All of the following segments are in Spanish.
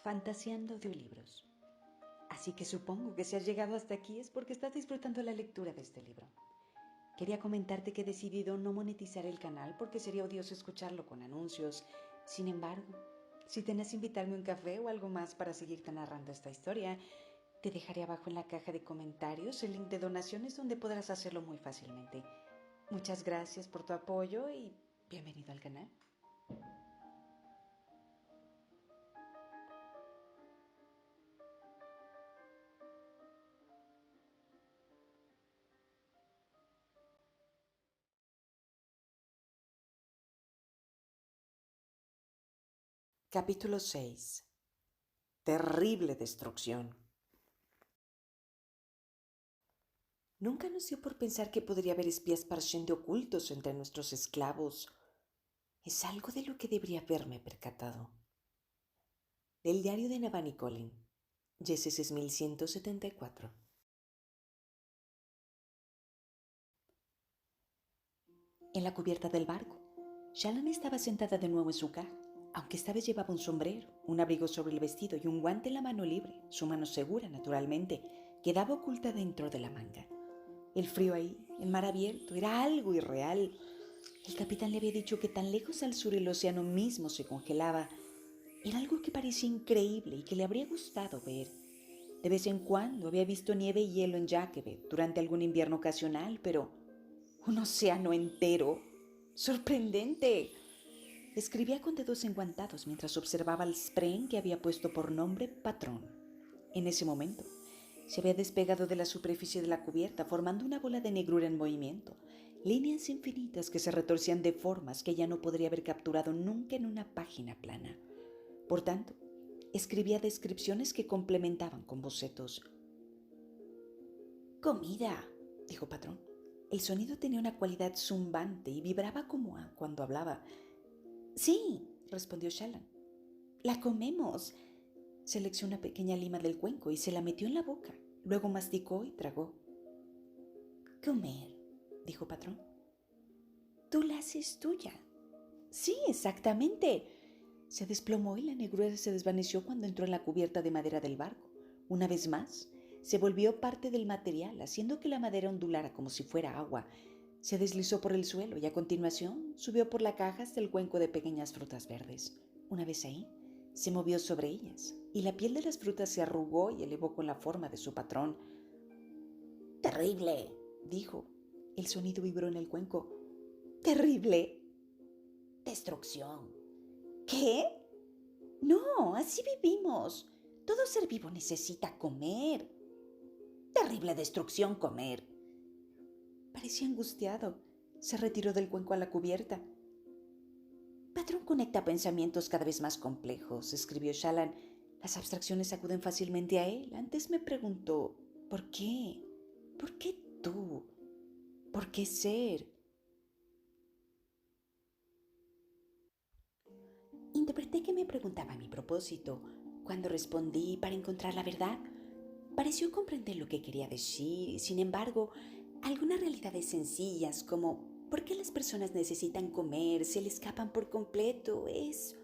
Fantaseando audiolibros. Así que supongo que si has llegado hasta aquí es porque estás disfrutando la lectura de este libro. Quería comentarte que he decidido no monetizar el canal porque sería odioso escucharlo con anuncios. Sin embargo, si tenés invitarme un café o algo más para seguirte narrando esta historia, te dejaré abajo en la caja de comentarios el link de donaciones donde podrás hacerlo muy fácilmente. Muchas gracias por tu apoyo y bienvenido al canal. Capítulo 6. Terrible destrucción. Nunca nos dio por pensar que podría haber espías parcialmente ocultos entre nuestros esclavos. Es algo de lo que debería haberme percatado. Del diario de Navani Collin, Jesse 6174. En la cubierta del barco, Shannon estaba sentada de nuevo en su caja, aunque esta vez llevaba un sombrero, un abrigo sobre el vestido y un guante en la mano libre. Su mano segura, naturalmente, quedaba oculta dentro de la manga. El frío ahí, el mar abierto, era algo irreal. El capitán le había dicho que tan lejos al sur el océano mismo se congelaba. Era algo que parecía increíble y que le habría gustado ver. De vez en cuando había visto nieve y hielo en Jakebet durante algún invierno ocasional, pero un océano entero. ¡Sorprendente! Escribía con dedos enguantados mientras observaba al spren que había puesto por nombre Patrón. En ese momento, se había despegado de la superficie de la cubierta formando una bola de negrura en movimiento, líneas infinitas que se retorcían de formas que ella no podría haber capturado nunca en una página plana. Por tanto, escribía descripciones que complementaban con bocetos. «Comida», dijo Patrón. El sonido tenía una cualidad zumbante y vibraba como cuando hablaba. «Sí», respondió Shallan. «La comemos». Seleccionó una pequeña lima del cuenco y se la metió en la boca. Luego masticó y tragó. «Comer», dijo Patrón. «Tú la haces tuya». «Sí, exactamente». Se desplomó y la negrura se desvaneció cuando entró en la cubierta de madera del barco. Una vez más, se volvió parte del material, haciendo que la madera ondulara como si fuera agua. Se deslizó por el suelo y a continuación subió por la caja hasta el cuenco de pequeñas frutas verdes. Una vez ahí, se movió sobre ellas y la piel de las frutas se arrugó y elevó con la forma de su patrón. «Terrible», dijo. El sonido vibró en el cuenco. «Terrible». «Destrucción». «¿Qué?» «No, así vivimos. Todo ser vivo necesita comer». «Terrible destrucción comer». Parecía angustiado. Se retiró del cuenco a la cubierta. «Patrón conecta pensamientos cada vez más complejos», escribió Shallan. «Las abstracciones acuden fácilmente a él. Antes me preguntó, ¿por qué? ¿Por qué tú? ¿Por qué ser?» Interpreté que me preguntaba a mi propósito. Cuando respondí para encontrar la verdad, pareció comprender lo que quería decir. Sin embargo, algunas realidades sencillas como ¿por qué las personas necesitan comer? Se le escapan por completo. Eso.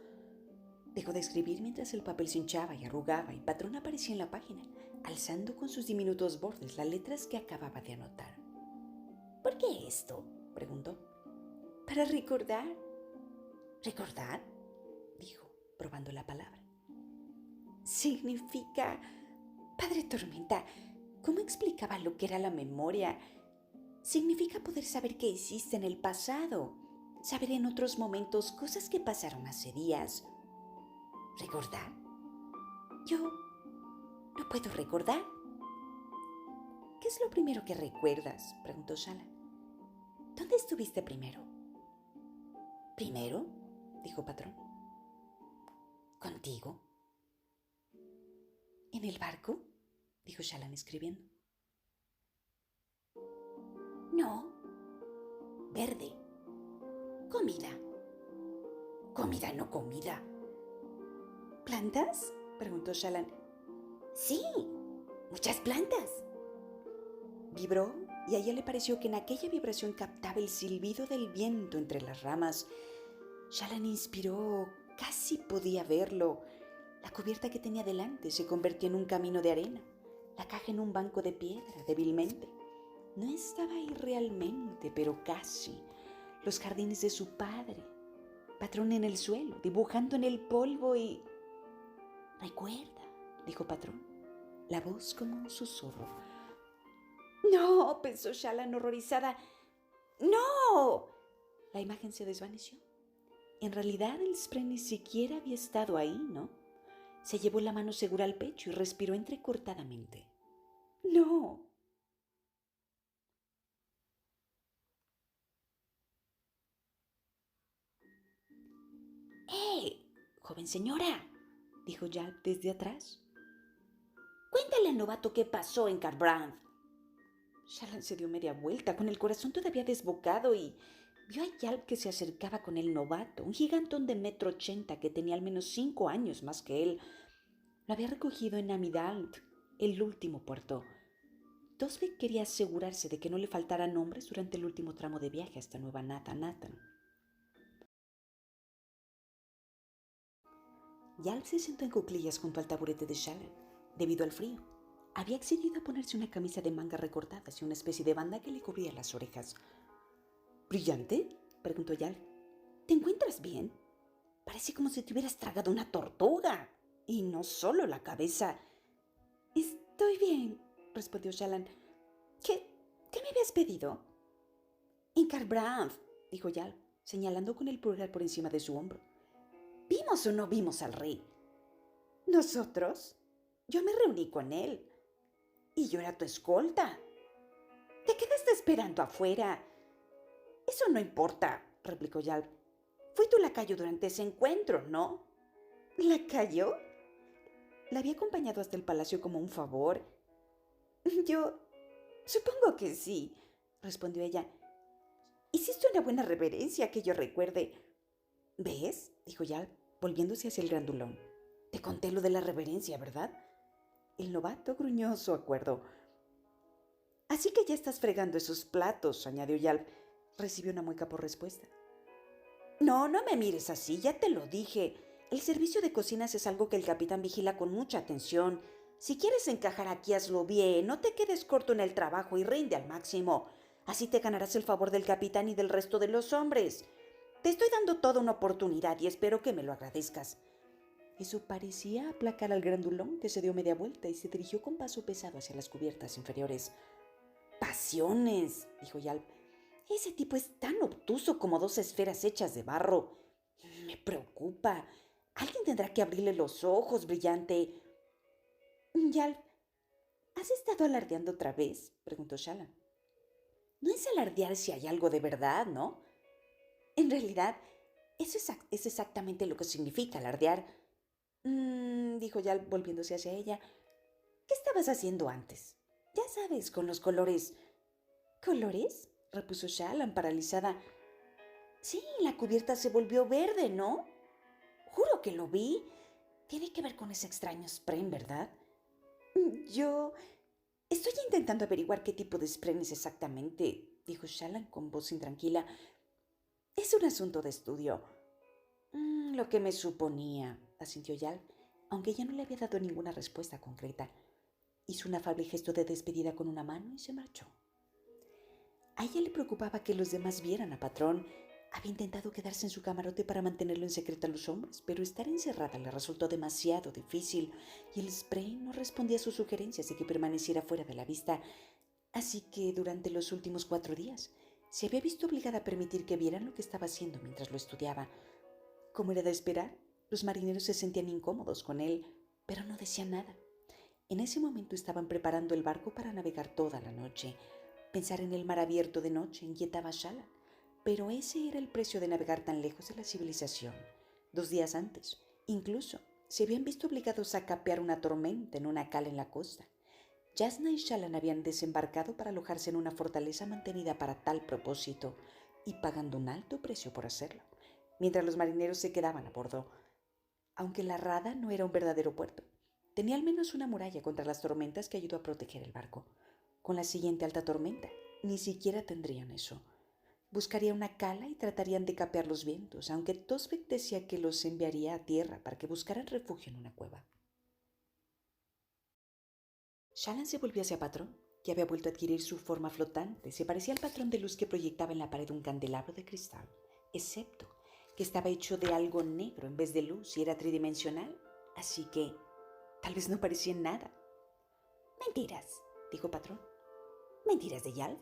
Dejó de escribir mientras el papel se hinchaba y arrugaba y Patrón aparecía en la página, alzando con sus diminutos bordes las letras que acababa de anotar. «¿Por qué esto?», preguntó. «Para recordar». «¿Recordar?», dijo, probando la palabra. «Significa... Padre Tormenta, ¿cómo explicaba lo que era la memoria? Significa poder saber qué hiciste en el pasado, saber en otros momentos cosas que pasaron hace días. ¿Recordar? Yo no puedo recordar». «¿Qué es lo primero que recuerdas?», preguntó Shallan. «¿Dónde estuviste primero?» «¿Primero?», dijo Patrón. «¿Contigo?» «¿En el barco?», dijo Shallan escribiendo. «No. Verde. Comida». «Comida, no comida». «¿Plantas?», preguntó Shallan. «Sí, muchas plantas». Vibró y a ella le pareció que en aquella vibración captaba el silbido del viento entre las ramas. Shallan inspiró, casi podía verlo. La cubierta que tenía delante se convirtió en un camino de arena, la caja en un banco de piedra, débilmente. No estaba ahí realmente, pero casi. Los jardines de su padre, Patrón en el suelo, dibujando en el polvo y... Recuerda, dijo Patrón, la voz como un susurro. No, pensó Shallan horrorizada. ¡No! La imagen se desvaneció. En realidad el spray ni siquiera había estado ahí, ¿no? Se llevó la mano segura al pecho y respiró entrecortadamente. ¡No! Joven señora, dijo Yalp desde atrás. Cuéntale al novato qué pasó en Carbrand. Shallan se dio media vuelta, con el corazón todavía desbocado, y vio a Yalp que se acercaba con el novato, un gigantón de 1,80 m que tenía al menos 5 años más que él. Lo había recogido en Amidalt, el último puerto. Tosbe quería asegurarse de que no le faltaran hombres durante el último tramo de viaje hasta Nueva Nathan. Yalp se sentó en cuclillas junto al taburete de Shallan, debido al frío. Había accedido a ponerse una camisa de mangas recortadas y una especie de banda que le cubría las orejas. ¿Brillante?, preguntó Yalp. ¿Te encuentras bien? Parece como si te hubieras tragado una tortuga. Y no solo la cabeza. Estoy bien, respondió Shallan. ¿Qué me habías pedido? En Carbrand, dijo Yalp, señalando con el pulgar por encima de su hombro. ¿Vimos o no vimos al rey? ¿Nosotros? Yo me reuní con él. Y yo era tu escolta. Te quedaste esperando afuera. Eso no importa, replicó Yalp. Fui tu lacayo durante ese encuentro, ¿no? ¿Lacayo? La había acompañado hasta el palacio como un favor. Yo supongo que sí, respondió ella. Hiciste una buena reverencia que yo recuerde. ¿Ves?, dijo Yalp, volviéndose hacia el grandulón. Te conté lo de la reverencia, ¿verdad? El novato gruñó su acuerdo. Así que ya estás fregando esos platos, añadió Yalp. Recibió una mueca por respuesta. No me mires así, ya te lo dije. El servicio de cocinas es algo que el capitán vigila con mucha atención. Si quieres encajar aquí, hazlo bien, no te quedes corto en el trabajo y rinde al máximo. Así te ganarás el favor del capitán y del resto de los hombres. Te estoy dando toda una oportunidad y espero que me lo agradezcas. Eso parecía aplacar al grandulón, que se dio media vuelta y se dirigió con paso pesado hacia las cubiertas inferiores. «Pasiones», dijo Yalp. «Ese tipo es tan obtuso como 2 esferas hechas de barro. Me preocupa. Alguien tendrá que abrirle los ojos, brillante». «Yalp, ¿has estado alardeando otra vez?», preguntó Shallan. «No es alardear si hay algo de verdad, ¿no? En realidad, eso es exactamente lo que significa alardear». Dijo Yalp volviéndose hacia ella. «¿Qué estabas haciendo antes? Ya sabes, con los colores». «¿Colores?», repuso Shallan, paralizada. «Sí, la cubierta se volvió verde, ¿no? Juro que lo vi. Tiene que ver con ese extraño spren, ¿verdad?» «Yo estoy intentando averiguar qué tipo de spren es exactamente», dijo Shallan con voz intranquila. «Es un asunto de estudio». «Lo que me suponía», asintió Yalp, aunque ella no le había dado ninguna respuesta concreta. Hizo un afable gesto de despedida con una mano y se marchó. A ella le preocupaba que los demás vieran a Patrón. Había intentado quedarse en su camarote para mantenerlo en secreto a los hombres, pero estar encerrada le resultó demasiado difícil y el spray no respondía a sus sugerencias de que permaneciera fuera de la vista. Así que durante los últimos 4 días se había visto obligada a permitir que vieran lo que estaba haciendo mientras lo estudiaba. Como era de esperar, los marineros se sentían incómodos con él, pero no decían nada. En ese momento estaban preparando el barco para navegar toda la noche. Pensar en el mar abierto de noche inquietaba a Shallan, pero ese era el precio de navegar tan lejos de la civilización. 2 días antes, incluso, se habían visto obligados a capear una tormenta en una cala en la costa. Jasnah y Shallan habían desembarcado para alojarse en una fortaleza mantenida para tal propósito y pagando un alto precio por hacerlo, mientras los marineros se quedaban a bordo. Aunque la rada no era un verdadero puerto, tenía al menos una muralla contra las tormentas que ayudó a proteger el barco. Con la siguiente alta tormenta, ni siquiera tendrían eso. Buscaría una cala y tratarían de capear los vientos, aunque Tosbek decía que los enviaría a tierra para que buscaran refugio en una cueva. Shallan se volvió hacia Patrón, que había vuelto a adquirir su forma flotante. Se parecía al patrón de luz que proyectaba en la pared un candelabro de cristal, excepto que estaba hecho de algo negro en vez de luz y era tridimensional, así que tal vez no parecía nada. «Mentiras», dijo Patrón. «¿Mentiras de Yalv?»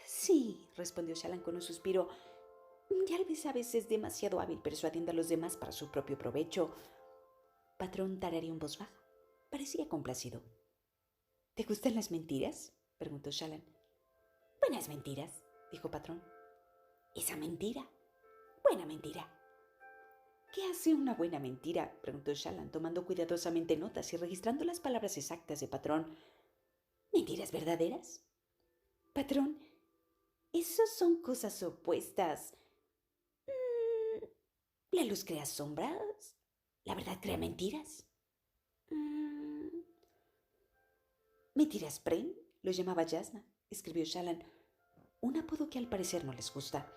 «Sí», respondió Shallan con un suspiro. «Yalv es a veces demasiado hábil persuadiendo a los demás para su propio provecho». Patrón tarareó en voz baja. Parecía complacido. «¿Te gustan las mentiras?», preguntó Shallan. «Buenas mentiras», dijo Patrón. «Esa mentira. Buena mentira». «¿Qué hace una buena mentira?», preguntó Shallan, tomando cuidadosamente notas y registrando las palabras exactas de Patrón. «¿Mentiras verdaderas?». «Patrón, esos son cosas opuestas. La luz crea sombras. La verdad crea mentiras». «Mentiras Pren», lo llamaba Jasna, escribió Shallan, un apodo que al parecer no les gusta.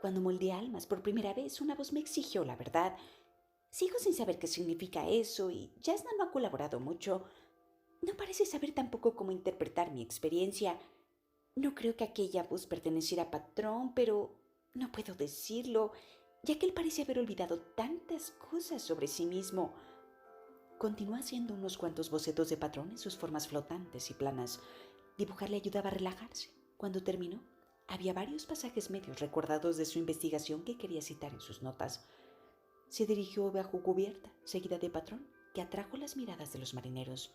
«Cuando moldeé almas por primera vez, una voz me exigió la verdad. Sigo sin saber qué significa eso y Jasna no ha colaborado mucho. No parece saber tampoco cómo interpretar mi experiencia. No creo que aquella voz perteneciera a Patrón, pero no puedo decirlo, ya que él parece haber olvidado tantas cosas sobre sí mismo». Continuó haciendo unos cuantos bocetos de Patrón en sus formas flotantes y planas. Dibujar le ayudaba a relajarse. Cuando terminó, había varios pasajes medios recordados de su investigación que quería citar en sus notas. Se dirigió bajo cubierta, seguida de Patrón, que atrajo las miradas de los marineros.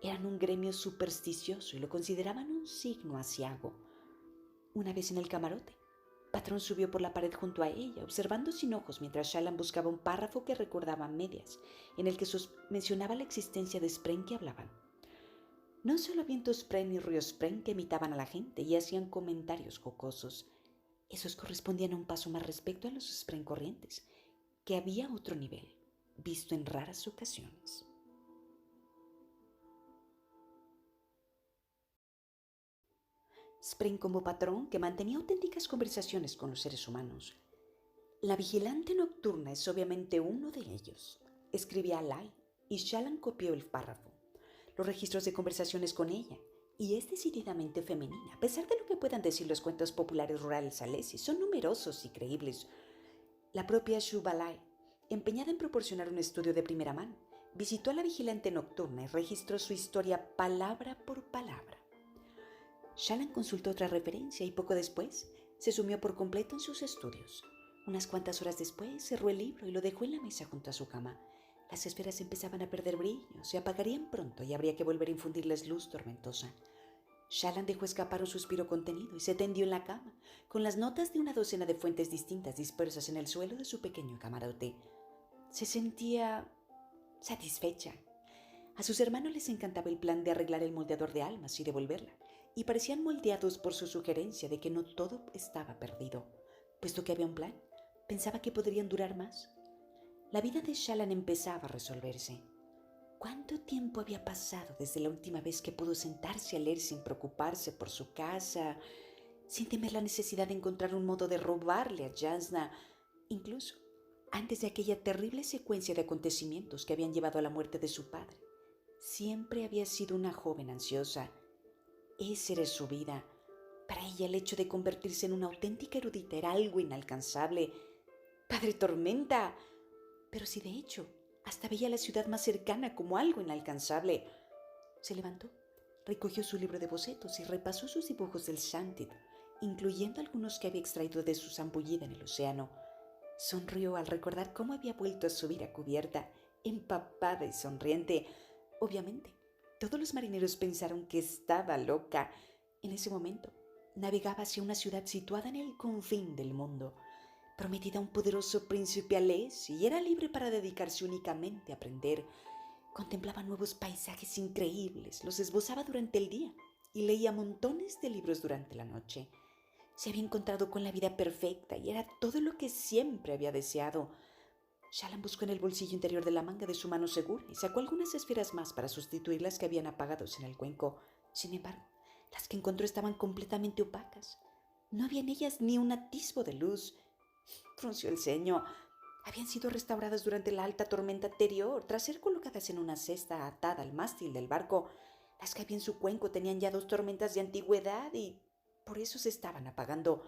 Eran un gremio supersticioso y lo consideraban un signo aciago. Una vez en el camarote, Patrón subió por la pared junto a ella, observando sin ojos mientras Shallan buscaba un párrafo que recordaba a medias, en el que mencionaba la existencia de Spren que hablaban. No solo vientos Spren y ríos Spren que imitaban a la gente y hacían comentarios jocosos. Esos correspondían a un paso más respecto a los Spren corrientes, que había otro nivel, visto en raras ocasiones. Spren como patrón que mantenía auténticas conversaciones con los seres humanos. «La vigilante nocturna es obviamente uno de ellos», escribía Alai, y Shallan copió el párrafo. Los registros de conversaciones con ella, y es decididamente femenina, a pesar de lo que puedan decir los cuentos populares rurales alesis, son numerosos y creíbles. La propia Shubalai, empeñada en proporcionar un estudio de primera mano, visitó a la vigilante nocturna y registró su historia palabra por palabra. Shallan consultó otra referencia y poco después se sumió por completo en sus estudios. Unas cuantas horas después cerró el libro y lo dejó en la mesa junto a su cama. Las esferas empezaban a perder brillo, se apagarían pronto y habría que volver a infundirles luz tormentosa. Shallan dejó escapar un suspiro contenido y se tendió en la cama, con las notas de una docena de fuentes distintas dispersas en el suelo de su pequeño camarote. Se sentía satisfecha. A sus hermanos les encantaba el plan de arreglar el moldeador de almas y devolverla, y parecían moldeados por su sugerencia de que no todo estaba perdido. Puesto que había un plan, pensaba que podrían durar más. La vida de Shallan empezaba a resolverse. ¿Cuánto tiempo había pasado desde la última vez que pudo sentarse a leer sin preocuparse por su casa, sin temer la necesidad de encontrar un modo de robarle a Jasna, incluso antes de aquella terrible secuencia de acontecimientos que habían llevado a la muerte de su padre? Siempre había sido una joven ansiosa. Esa era su vida. Para ella el hecho de convertirse en una auténtica erudita era algo inalcanzable. ¡Padre Tormenta! Pero si de hecho hasta veía la ciudad más cercana como algo inalcanzable. Se levantó, recogió su libro de bocetos y repasó sus dibujos del Shantid, incluyendo algunos que había extraído de su zambullida en el océano. Sonrió al recordar cómo había vuelto a subir a cubierta, empapada y sonriente. Obviamente, todos los marineros pensaron que estaba loca. En ese momento, navegaba hacia una ciudad situada en el confín del mundo, prometida a un poderoso príncipe alés, y era libre para dedicarse únicamente a aprender. Contemplaba nuevos paisajes increíbles, los esbozaba durante el día y leía montones de libros durante la noche. Se había encontrado con la vida perfecta y era todo lo que siempre había deseado. Shallan buscó en el bolsillo interior de la manga de su mano segura y sacó algunas esferas más para sustituir las que habían apagados en el cuenco. Sin embargo, Las que encontró estaban completamente opacas. No había en ellas ni un atisbo de luz. Frunció el ceño. Habían sido restauradas durante la alta tormenta anterior, tras ser colocadas en una cesta atada al mástil del barco. Las que había en su cuenco tenían ya 2 tormentas de antigüedad y por eso se estaban apagando.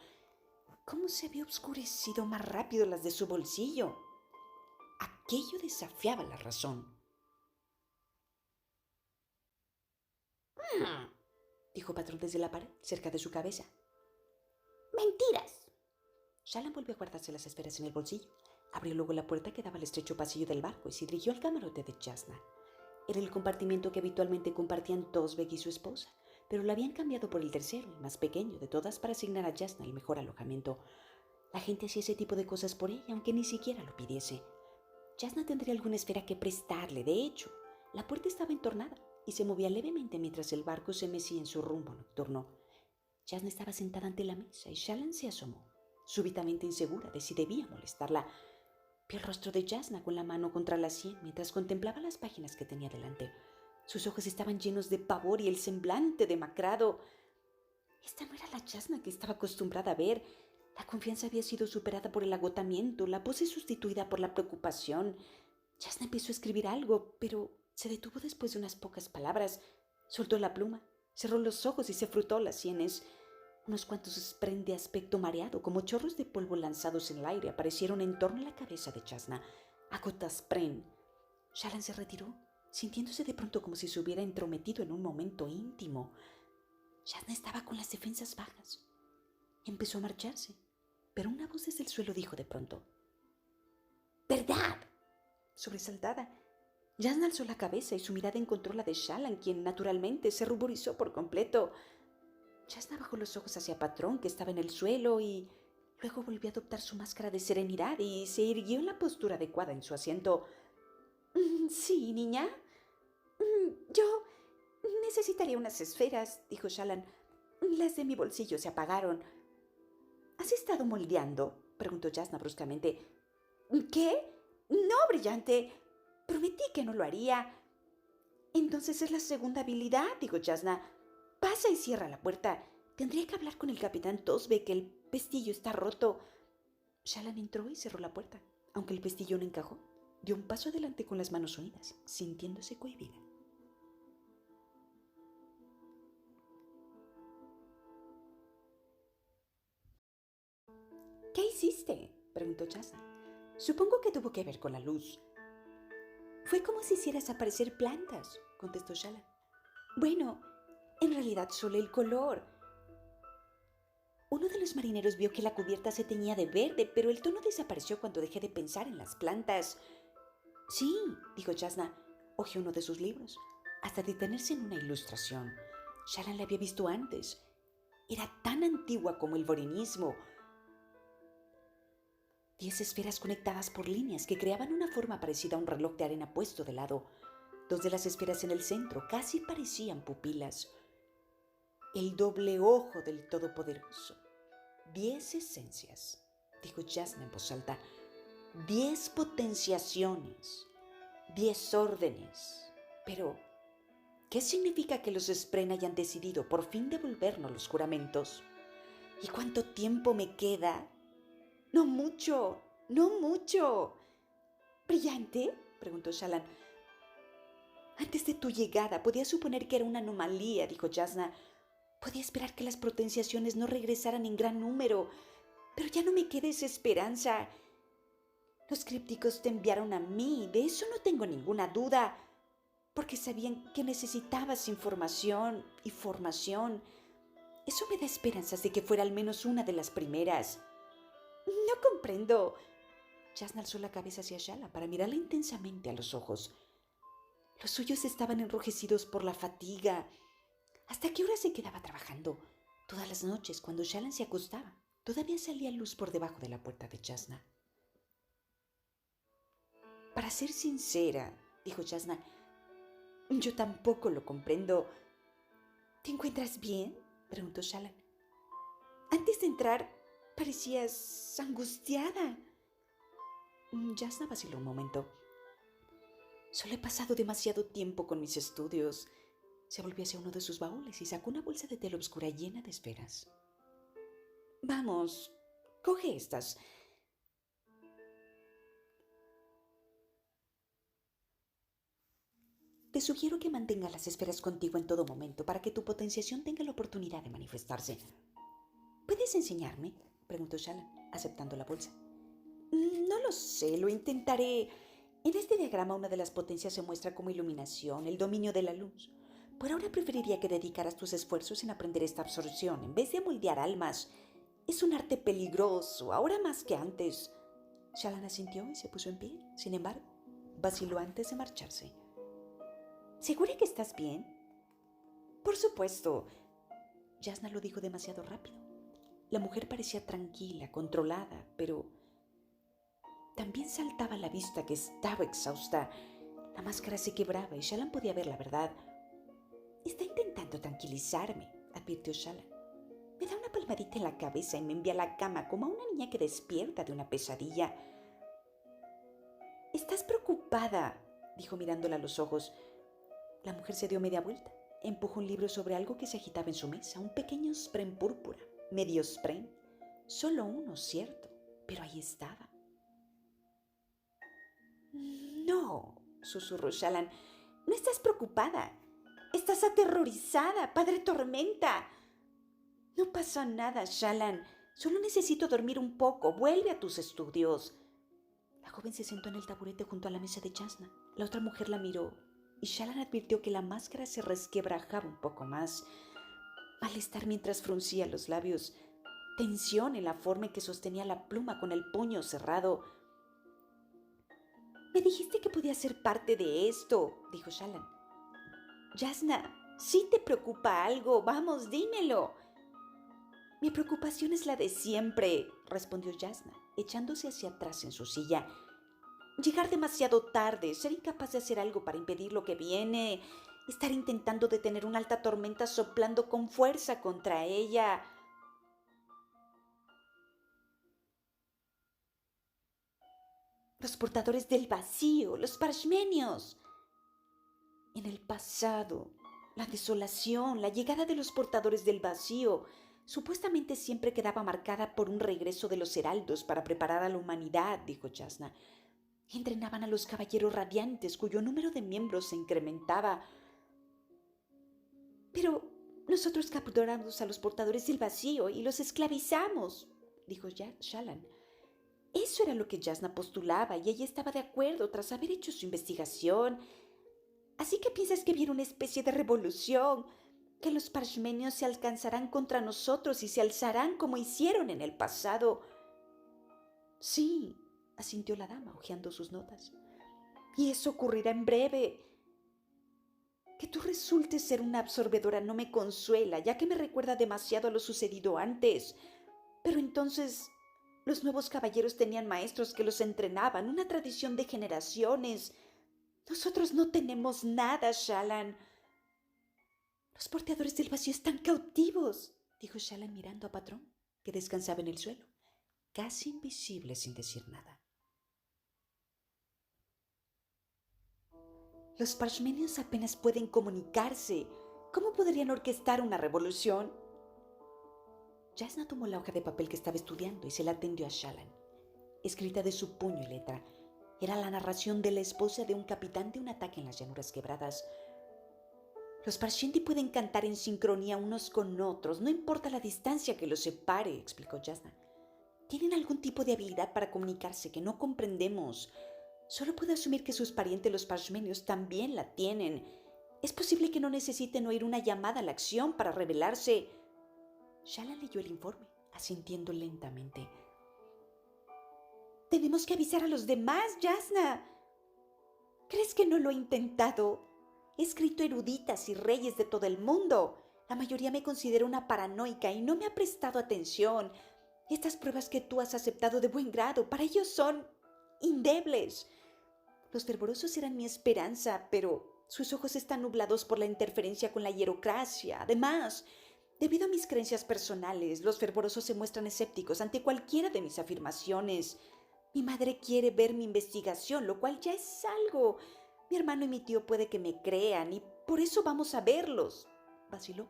¿Cómo se había oscurecido más rápido las de su bolsillo? Aquello desafiaba la razón. «Mm», dijo Patrón desde la pared, cerca de su cabeza. «Mentiras». Shallan volvió a guardarse las esferas en el bolsillo. Abrió luego la puerta que daba al estrecho pasillo del barco y se dirigió al camarote de Jasna. Era el compartimiento que habitualmente compartían Tosbek y su esposa, pero lo habían cambiado por el tercero, el más pequeño de todas, para asignar a Jasna el mejor alojamiento. La gente hacía ese tipo de cosas por ella, aunque ni siquiera lo pidiese. Jasna tendría alguna esfera que prestarle. De hecho, la puerta estaba entornada y se movía levemente mientras el barco se mecía en su rumbo nocturno. Jasna estaba sentada ante la mesa y Shallan se asomó, súbitamente insegura de si debía molestarla. Vio el rostro de Jasna con la mano contra la sien mientras contemplaba las páginas que tenía delante. Sus ojos estaban llenos de pavor y el semblante demacrado. Esta no era la Jasna que estaba acostumbrada a ver. La confianza había sido superada por el agotamiento, la pose sustituida por la preocupación. Jasna empezó a escribir algo, pero se detuvo después de unas pocas palabras. Soltó la pluma, cerró los ojos y se frotó las sienes. Unos cuantos spren de aspecto mareado, como chorros de polvo lanzados en el aire, aparecieron en torno a la cabeza de Jasna. Agotaspren. Shallan se retiró, sintiéndose de pronto como si se hubiera entrometido en un momento íntimo. Jasna estaba con las defensas bajas. Empezó a marcharse, pero una voz desde el suelo dijo de pronto: «¡Verdad!». Sobresaltada, Jasna alzó la cabeza y su mirada encontró la de Shallan, quien naturalmente se ruborizó por completo. Jasna bajó los ojos hacia Patrón, que estaba en el suelo, y luego volvió a adoptar su máscara de serenidad y se irguió en la postura adecuada en su asiento. «Sí, niña. Yo necesitaría unas esferas», dijo Shallan. «Las de mi bolsillo se apagaron». «¿Has estado moldeando?», preguntó Jasna bruscamente. «¿Qué? No, brillante. Prometí que no lo haría». «Entonces es la segunda habilidad», dijo Jasna. «Pasa y cierra la puerta. Tendría que hablar con el capitán Tosbek, que el pestillo está roto». Shallan entró y cerró la puerta. Aunque el pestillo no encajó, dio un paso adelante con las manos unidas, sintiéndose cohibida. «¿Qué hiciste?», preguntó Jasna. «Supongo que tuvo que ver con la luz». «Fue como si hicieras aparecer plantas», contestó Shallan. «Bueno, en realidad solo el color». Uno de los marineros vio que la cubierta se teñía de verde, pero el tono desapareció cuando dejé de pensar en las plantas. «Sí», dijo Jasna. Hojeó uno de sus libros, hasta detenerse en una ilustración. Shallan la había visto antes. Era tan antigua como el borinismo. 10 esferas conectadas por líneas que creaban una forma parecida a un reloj de arena puesto de lado. 2 de las esferas en el centro casi parecían pupilas. El doble ojo del Todopoderoso. 10 esencias, dijo Jasna en voz alta. 10 potenciaciones. 10 órdenes. Pero, ¿qué significa que los Spren hayan decidido por fin devolvernos los juramentos? ¿Y cuánto tiempo me queda? «No mucho, no mucho». «¿Brillante?», preguntó Shallan. «Antes de tu llegada podía suponer que era una anomalía», dijo Jasna. «Podía esperar que las potenciaciones no regresaran en gran número, pero ya no me queda esa esperanza. Los crípticos te enviaron a mí, de eso no tengo ninguna duda, porque sabían que necesitabas información y formación. Eso me da esperanzas de que fuera al menos una de las primeras». «No comprendo». Jasna alzó la cabeza hacia Shallan para mirarla intensamente a los ojos. Los suyos estaban enrojecidos por la fatiga. ¿Hasta qué hora se quedaba trabajando? Todas las noches, cuando Shallan se acostaba, todavía salía luz por debajo de la puerta de Jasna. «Para ser sincera», dijo Jasna, «yo tampoco lo comprendo». «¿Te encuentras bien?», preguntó Shallan. «Antes de entrar parecías angustiada». Jasna vaciló un momento. «Solo he pasado demasiado tiempo con mis estudios. Se volvió hacia uno de sus baúles y sacó una bolsa de tela oscura llena de esferas. Vamos, coge estas. Te sugiero que mantengas las esferas contigo en todo momento para que tu potenciación tenga la oportunidad de manifestarse. ¿Puedes enseñarme?, preguntó Shallan, aceptando la bolsa. No lo sé, lo intentaré. En este diagrama una de las potencias se muestra como iluminación, el dominio de la luz. Por ahora preferiría que dedicaras tus esfuerzos en aprender esta absorción en vez de moldear almas. Es un arte peligroso, ahora más que antes. Shallan asintió y se puso en pie. Sin embargo, vaciló antes de marcharse. ¿Segura que estás bien? Por supuesto. Jasnah lo dijo demasiado rápido. La mujer parecía tranquila, controlada, pero también saltaba a la vista que estaba exhausta. La máscara se quebraba y Shallan podía ver la verdad. Está intentando tranquilizarme, advirtió Shallan. Me da una palmadita en la cabeza y me envía a la cama como a una niña que despierta de una pesadilla. Estás preocupada, dijo mirándola a los ojos. La mujer se dio media vuelta. Empujó un libro sobre algo que se agitaba en su mesa, un pequeño spren púrpura, medio spren. Solo uno, cierto, pero ahí estaba. No, susurró Shallan, no estás preocupada. Estás aterrorizada, padre Tormenta. No pasó nada, Shallan. Solo necesito dormir un poco. Vuelve a tus estudios. La joven se sentó en el taburete junto a la mesa de Jasnah. La otra mujer la miró y Shallan advirtió que la máscara se resquebrajaba un poco más. Malestar mientras fruncía los labios. Tensión en la forma en que sostenía la pluma con el puño cerrado. Me dijiste que podía ser parte de esto, dijo Shallan. Jasnah, si te preocupa algo, vamos, dímelo. Mi preocupación es la de siempre, respondió Jasnah, echándose hacia atrás en su silla. Llegar demasiado tarde, ser incapaz de hacer algo para impedir lo que viene, estar intentando detener una alta tormenta soplando con fuerza contra ella. Los portadores del vacío, los parshmenios. En el pasado, la desolación, la llegada de los portadores del vacío, supuestamente siempre quedaba marcada por un regreso de los heraldos para preparar a la humanidad, dijo Jasnah. Entrenaban a los caballeros radiantes, cuyo número de miembros se incrementaba. Pero nosotros capturamos a los portadores del vacío y los esclavizamos, dijo Shallan. Eso era lo que Jasnah postulaba y ella estaba de acuerdo tras haber hecho su investigación. Así que piensas que viene una especie de revolución, que los parshmenios se alcanzarán contra nosotros y se alzarán como hicieron en el pasado. Sí, asintió la dama, hojeando sus notas. Y eso ocurrirá en breve. Que tú resultes ser una absorbedora no me consuela, ya que me recuerda demasiado a lo sucedido antes. Pero entonces, los nuevos caballeros tenían maestros que los entrenaban, una tradición de generaciones. Nosotros no tenemos nada, Shallan. Los porteadores del vacío están cautivos, dijo Shallan mirando a Patrón, que descansaba en el suelo, casi invisible sin decir nada. Los parshmenios apenas pueden comunicarse. ¿Cómo podrían orquestar una revolución? Jasnah tomó la hoja de papel que estaba estudiando y se la tendió a Shallan. Escrita de su puño y letra, era la narración de la esposa de un capitán de un ataque en las llanuras quebradas. Los Parshendi pueden cantar en sincronía unos con otros, no importa la distancia que los separe, explicó Jasnah. Tienen algún tipo de habilidad para comunicarse que no comprendemos. Solo puedo asumir que sus parientes los parshmenios también la tienen. Es posible que no necesiten oír una llamada a la acción para rebelarse. Shallan leyó el informe, asintiendo lentamente. Tenemos que avisar a los demás, Jasnah. ¿Crees que no lo he intentado? He escrito eruditas y reyes de todo el mundo. La mayoría me considera una paranoica y no me ha prestado atención. Estas pruebas que tú has aceptado de buen grado, para ellos son indebles. Los fervorosos eran mi esperanza, pero sus ojos están nublados por la interferencia con la hierocracia. Además, debido a mis creencias personales, los fervorosos se muestran escépticos ante cualquiera de mis afirmaciones. Mi madre quiere ver mi investigación, lo cual ya es algo. Mi hermano y mi tío puede que me crean y por eso vamos a verlos, vaciló.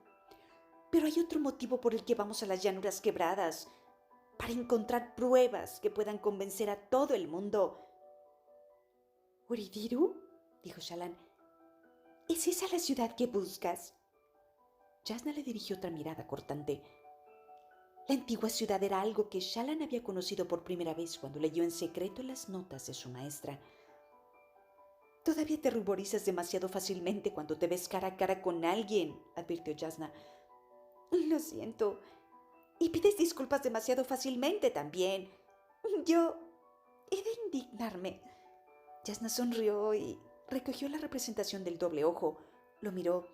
Pero hay otro motivo por el que vamos a las llanuras quebradas, para encontrar pruebas que puedan convencer a todo el mundo. —¿Uridiru? —dijo Shallan—. ¿Es esa la ciudad que buscas? Jasnah le dirigió otra mirada cortante. La antigua ciudad era algo que Shallan había conocido por primera vez cuando leyó en secreto las notas de su maestra. —Todavía te ruborizas demasiado fácilmente cuando te ves cara a cara con alguien —advirtió Jasnah—. —Lo siento. Y pides disculpas demasiado fácilmente también. Yo he de indignarme. Jasnah sonrió y recogió la representación del doble ojo. Lo miró.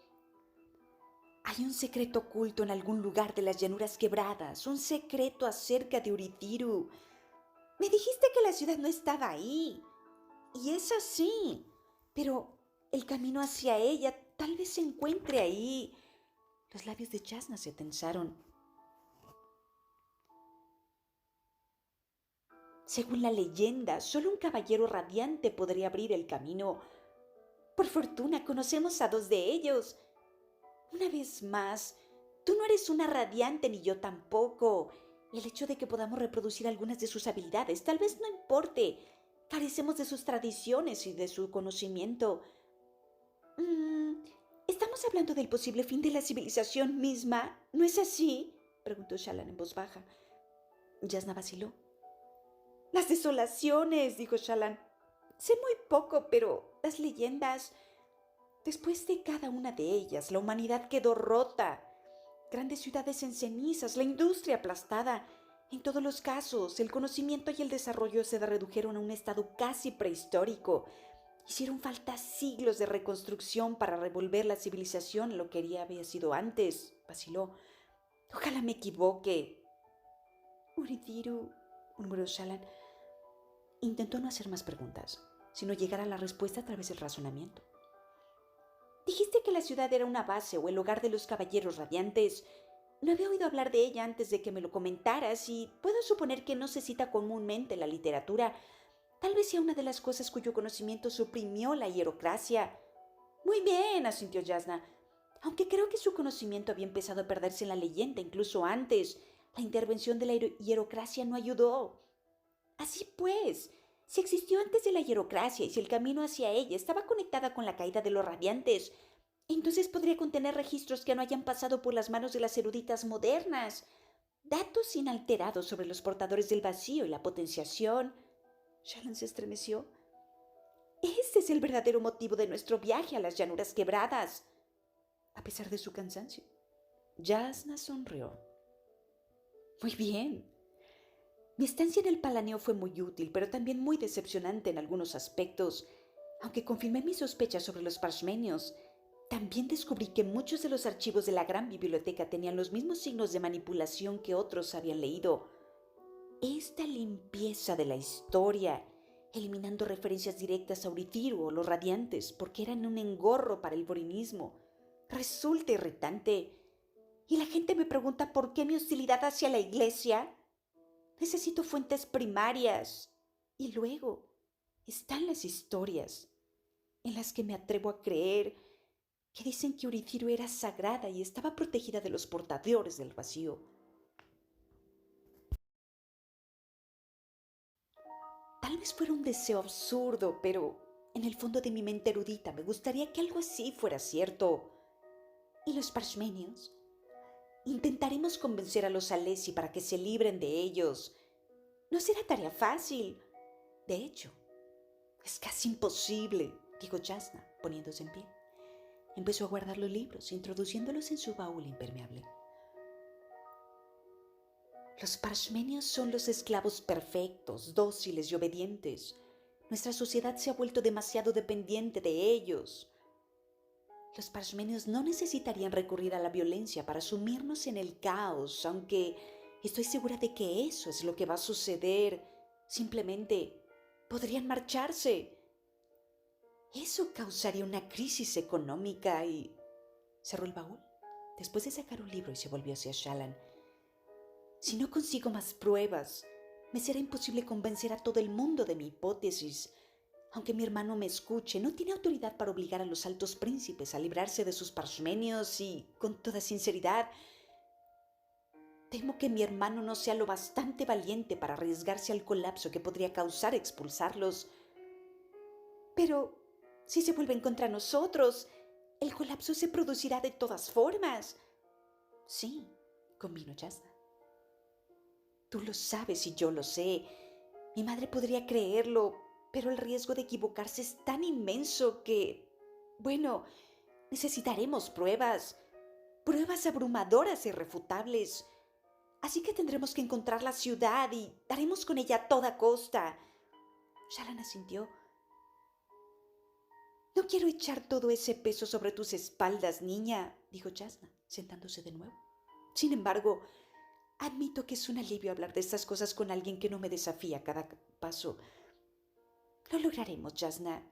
Hay un secreto oculto en algún lugar de las llanuras quebradas, un secreto acerca de Urithiru. Me dijiste que la ciudad no estaba ahí. Y es así. Pero el camino hacia ella tal vez se encuentre ahí. Los labios de Jasnah se tensaron. Según la leyenda, solo un caballero radiante podría abrir el camino. Por fortuna, conocemos a 2 de ellos. Una vez más, tú no eres una radiante ni yo tampoco. El hecho de que podamos reproducir algunas de sus habilidades tal vez no importe. Carecemos de sus tradiciones y de su conocimiento. ¿Estamos hablando del posible fin de la civilización misma? ¿No es así?, preguntó Shallan en voz baja. Jasnah vaciló. Las desolaciones, dijo Shallan. Sé muy poco, pero las leyendas... Después de cada una de ellas, la humanidad quedó rota. Grandes ciudades en cenizas, la industria aplastada. En todos los casos, el conocimiento y el desarrollo se redujeron a un estado casi prehistórico. Hicieron falta siglos de reconstrucción para revolver la civilización a lo que había sido antes, vaciló. Ojalá me equivoque. Urithiru, murmuró Shallan. Intentó no hacer más preguntas, sino llegar a la respuesta a través del razonamiento. Dijiste que la ciudad era una base o el hogar de los caballeros radiantes. No había oído hablar de ella antes de que me lo comentaras y puedo suponer que no se cita comúnmente en la literatura. Tal vez sea una de las cosas cuyo conocimiento suprimió la hierocracia. Muy bien, asintió Jasnah. Aunque creo que su conocimiento había empezado a perderse en la leyenda incluso antes. La intervención de la hierocracia no ayudó. Así pues, si existió antes de la hierocracia y si el camino hacia ella estaba conectada con la caída de los radiantes, entonces podría contener registros que no hayan pasado por las manos de las eruditas modernas. Datos inalterados sobre los portadores del vacío y la potenciación. Shallan se estremeció. Ese es el verdadero motivo de nuestro viaje a las llanuras quebradas. A pesar de su cansancio, Jasnah sonrió. Muy bien. Mi estancia en el Palaneo fue muy útil, pero también muy decepcionante en algunos aspectos. Aunque confirmé mis sospechas sobre los parshmenios, también descubrí que muchos de los archivos de la gran biblioteca tenían los mismos signos de manipulación que otros habían leído. Esta limpieza de la historia, eliminando referencias directas a Urithiru o los radiantes, porque eran un engorro para el borinismo, resulta irritante. Y la gente me pregunta por qué mi hostilidad hacia la iglesia. Necesito fuentes primarias. Y luego están las historias, en las que me atrevo a creer, que dicen que Urithiru era sagrada y estaba protegida de los portadores del vacío. Tal vez fuera un deseo absurdo, pero en el fondo de mi mente erudita me gustaría que algo así fuera cierto. ¿Y los parshmenios? Intentaremos convencer a los Alessi para que se libren de ellos. No será tarea fácil. De hecho, es casi imposible, dijo Jasnah, poniéndose en pie. Empezó a guardar los libros, introduciéndolos en su baúl impermeable. Los parshmenios son los esclavos perfectos, dóciles y obedientes. Nuestra sociedad se ha vuelto demasiado dependiente de ellos. Los parshmenios no necesitarían recurrir a la violencia para sumirnos en el caos, aunque estoy segura de que eso es lo que va a suceder. Simplemente podrían marcharse. Eso causaría una crisis económica y... Cerró el baúl, después de sacar un libro, y se volvió hacia Shallan. Si no consigo más pruebas, me será imposible convencer a todo el mundo de mi hipótesis. Aunque mi hermano me escuche, no tiene autoridad para obligar a los altos príncipes a librarse de sus parsimonios y, con toda sinceridad, temo que mi hermano no sea lo bastante valiente para arriesgarse al colapso que podría causar expulsarlos. Pero, si se vuelven contra nosotros, el colapso se producirá de todas formas. Sí, convino Jasna. Tú lo sabes y yo lo sé. Mi madre podría creerlo, pero el riesgo de equivocarse es tan inmenso que, bueno, necesitaremos pruebas, pruebas abrumadoras e irrefutables. Así que tendremos que encontrar la ciudad y daremos con ella a toda costa. Shallan asintió. No quiero echar todo ese peso sobre tus espaldas, niña, dijo Jasna, sentándose de nuevo. Sin embargo, admito que es un alivio hablar de estas cosas con alguien que no me desafía a cada paso. Lo lograremos, Jasna.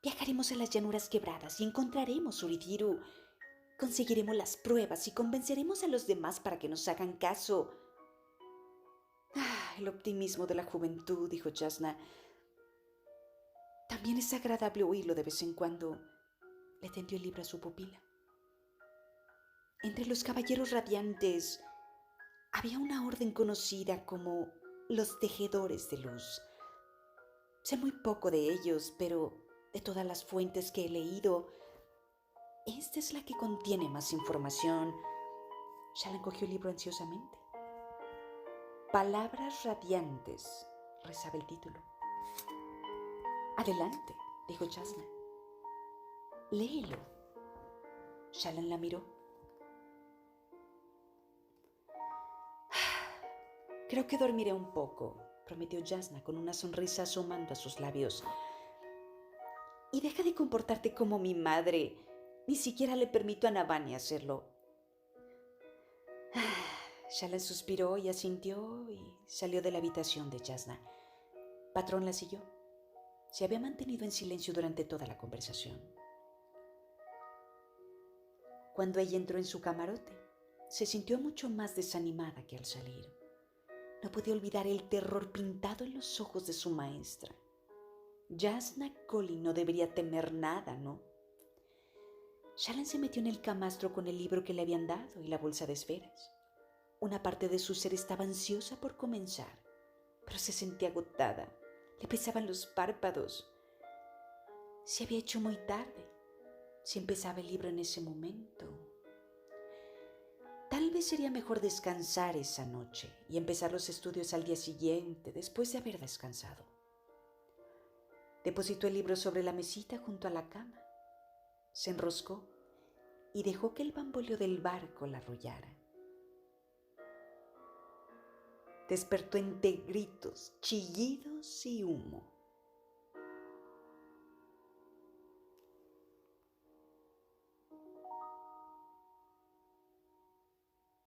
Viajaremos a las llanuras quebradas y encontraremos Urithiru. Conseguiremos las pruebas y convenceremos a los demás para que nos hagan caso. El optimismo de la juventud, dijo Jasna. También es agradable oírlo de vez en cuando. Le tendió el libro a su pupila. Entre los caballeros radiantes había una orden conocida como los tejedores de luz. Sé muy poco de ellos, pero de todas las fuentes que he leído, esta es la que contiene más información. Shallan cogió el libro ansiosamente. Palabras radiantes, rezaba el título. Adelante, dijo Jasna. Léelo. Shallan la miró. Creo que dormiré un poco, prometió Jasna con una sonrisa asomando a sus labios. Y deja de comportarte como mi madre. Ni siquiera le permito a Navani hacerlo. Shallan suspiró y asintió y salió de la habitación de Jasna. Patrón la siguió. Se había mantenido en silencio durante toda la conversación. Cuando ella entró en su camarote, se sintió mucho más desanimada que al salir. No podía olvidar el terror pintado en los ojos de su maestra. Jasna Koli no debería temer nada, ¿no? Shallan se metió en el camastro con el libro que le habían dado y la bolsa de esferas. Una parte de su ser estaba ansiosa por comenzar, pero se sentía agotada. Le pesaban los párpados. Se había hecho muy tarde. Si empezaba el libro en ese momento. Tal vez sería mejor descansar esa noche y empezar los estudios al día siguiente, después de haber descansado. Depositó el libro sobre la mesita junto a la cama. Se enroscó y dejó que el bamboleo del barco la arrullara. Despertó entre gritos, chillidos y humo.